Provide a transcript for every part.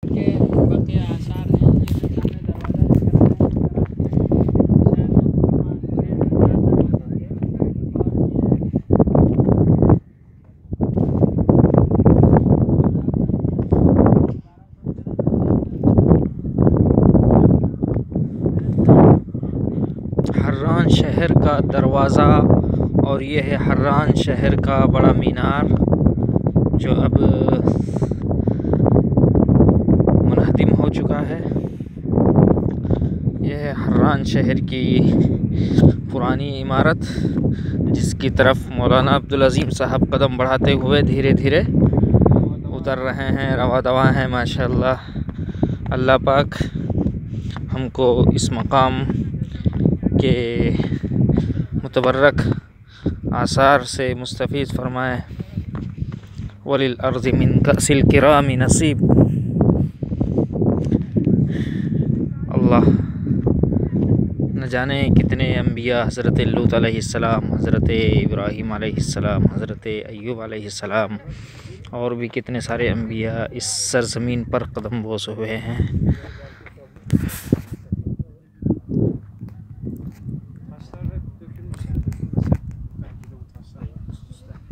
के बाकी आसार हैं। ये जो सामने हर्रान शहर का दरवाज़ा और ये है हर्रान शहर का बड़ा मीनार जो अब मुनहदिम हो चुका है। यह है हर्रान शहर की पुरानी इमारत जिसकी तरफ मौलाना अब्दुल अज़ीम साहब कदम बढ़ाते हुए धीरे धीरे उतर रहे हैं, रवा दवा हैं माशाअल्लाह। अल्लाह पाक हमको इस मकाम के मुतबर्रक आसार से मुस्तफ़ीज़ फरमाए। वलिल अर्ज़ि मिन कसिल किरामी नसीब। अल्लाह न जाने कितने अम्बिया, हज़रत लूत अलैहिस्सलाम, हज़रत इब्राहीम अलैहिस्सलाम, हज़रत अय्यूब अलैहिस्सलाम और भी कितने सारे अम्बिया इस सरज़मीन पर कदम बोस हुए हैं।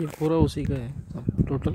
ये पूरा उसी का है टोटल।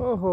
ओहो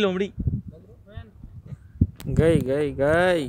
लोमड़ी गई